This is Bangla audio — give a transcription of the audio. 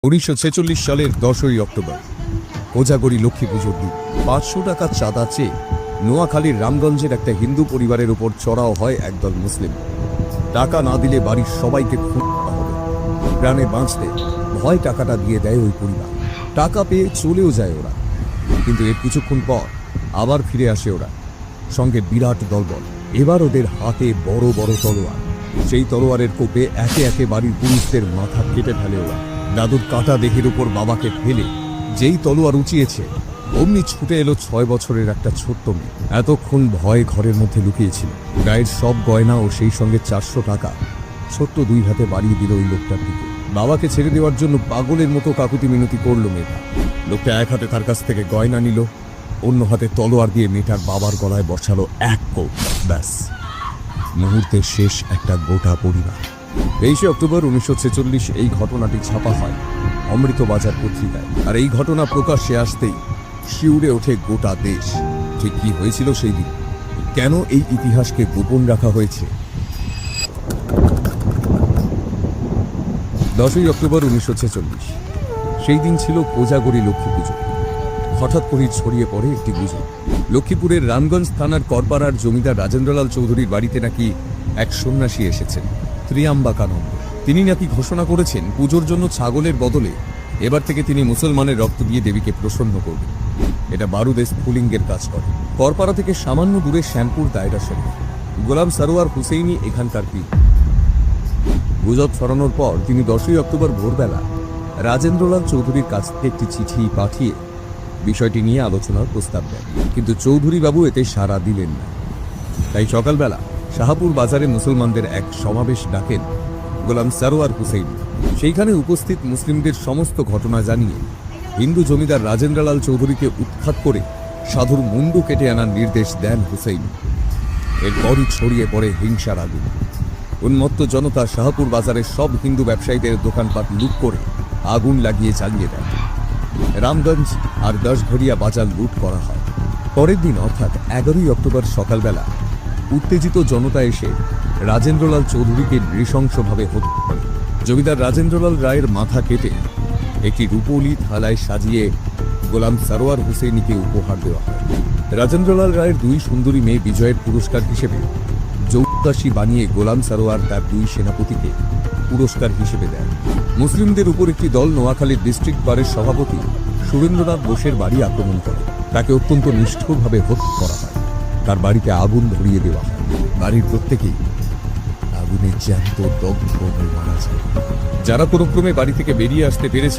1946 সালের 10ই অক্টোবর কোজাগরি লক্ষ্মী পুজোর দিন 500 টাকা চাঁদা চেয়ে নোয়াখালীর রামগঞ্জের একটা হিন্দু পরিবারের উপর চড়াও হয় একদল মুসলিম। টাকা না দিলে বাড়ির সবাইকে খুন করা হবে। প্রাণে বাঁচতে ভয় টাকাটা দিয়ে দেয় ওই পরিবার। টাকা পেয়ে চলেও যায় ওরা, কিন্তু এর কিছুক্ষণ পর আবার ফিরে আসে ওরা, সঙ্গে বিরাট দলবল। এবার ওদের হাতে বড় বড় তলোয়ার। সেই তলোয়ারের কোপে একে একে বাড়ির পুরুষদের মাথা কেটে ফেলে ওরা। দাদুর কাটা দেহের উপর বাবাকে ফেলে যেই তলোয়ার উঁচিয়েছে, অমনি ছুটে এলো 6 বছরের একটা ছোট্ট মেয়ে। এতক্ষণ ভয় ঘরের মধ্যে লুকিয়েছিল। গায়ের সব গয়না ও সেই সঙ্গে 400 টাকা ছোট্ট 2 হাতে বাড়িয়ে দিল ওই লোকটার দিকে। বাবাকে ছেড়ে দেওয়ার জন্য পাগলের মতো কাকুতি মিনতি করলো মেয়েটা। লোকটা এক হাতে তার কাছ থেকে গয়না নিল, অন্য হাতে তলোয়ার দিয়ে মেয়েটার বাবার গলায় বসালো এক কোপ। ব্যাস, মুহূর্তের শেষ একটা গোটা পরিবার। 23 অক্টোবর 1946 এই ঘটনাটি ছাপা হয় অমৃতবাজার পত্রিকায়। আর এই ঘটনা প্রকাশ্যে আসতেই শিউরে ওঠে গোটা দেশ। ঠিক কি হয়েছিল সেই দিন, কেন এই ইতিহাসকে গোপন রাখা হয়েছে? 10ই অক্টোবর 1946 সেই দিন ছিল কোজাগরি লক্ষ্মী পুজো। হঠাৎ করেই ছড়িয়ে পড়ে একটি গুজব। লক্ষ্মীপুরের রামগঞ্জ থানার করপাড়ার জমিদার রাজেন্দ্রলাল চৌধুরীর বাড়িতে নাকি এক সন্ন্যাসী এসেছেন, ত্রিয়াম্বাকানন্দ। তিনি নাকি ঘোষণা করেছেন পুজোর জন্য ছাগলের বদলে এবার থেকে তিনি মুসলমানের রক্ত দিয়ে দেবীকে প্রসন্ন করবেন। এটা বারুদে স্ফুলিঙ্গের কাজ করে। করপাড়া থেকে সামান্য দূরে শ্যামপুর দায়রা শরীফ। গোলাম সারোয়ার হুসেইনি এখানকার পীর। গুজব ছড়ানোর পর তিনি 10ই অক্টোবর ভোরবেলা রাজেন্দ্রলাল চৌধুরীর কাছ থেকে একটি চিঠি পাঠিয়ে বিষয়টি নিয়ে আলোচনার প্রস্তাব দেন, কিন্তু চৌধুরী বাবু এতে সাড়া দিলেন না। তাই সকালবেলা শাহপুর বাজারে মুসলমানদের এক সমাবেশ ডাকেন গোলাম সারোয়ার হুসেইনি। সেইখানে উপস্থিত মুসলিমদের সমস্ত ঘটনা জানিয়ে হিন্দু জমিদার রাজেন্দ্রলাল চৌধুরীকে উৎখাত করে সাধুর মুন্ডু কেটে আনার নির্দেশ দেন হুসেইনি। এরপরই ছড়িয়ে পড়ে হিংসার আগুন। উন্মত্ত জনতা শাহপুর বাজারের সব হিন্দু ব্যবসায়ীদের দোকানপাট লুট করে আগুন লাগিয়ে জ্বালিয়ে দেয়। রামগঞ্জ আর 10 ঘড়িয়া বাজার লুট করা হয়। পরের দিন অর্থাৎ 11ই অক্টোবর সকালবেলা উত্তেজিত জনতা এসে রাজেন্দ্রলাল চৌধুরীকে নৃশংসভাবে হত্যা করে। জমিদার রাজেন্দ্রলাল রায়ের মাথা কেটে একটি রূপোলি থালায় সাজিয়ে গোলাম সারোয়ার হুসেইনিকে উপহার দেওয়া হয়। রাজেন্দ্রলাল রায়ের 2 সুন্দরী মেয়ে বিজয়ের পুরস্কার হিসেবে যৌদাসী বানিয়ে গোলাম সারোয়ার তার 2 সেনাপতিকে পুরস্কার হিসেবে দেন। মুসলিমদের উপর একটি দল নোয়াখালীর ডিস্ট্রিক্ট বারের সভাপতি সুরেন্দ্রনাথ বোসের বাড়ি আক্রমণ করে। তাকে অত্যন্ত নিষ্ঠুরভাবে হত্যা করা হয়। তার বাড়িতে আগুন ধরিয়ে দেওয়া হয়। বাড়ির প্রত্যেকেই আগুনে জ্যান্ত দগ্ধ হয়ে মারা যায়। যারা কোনো ক্রমে বাড়ি থেকে বেরিয়ে আসতে পেরেছিল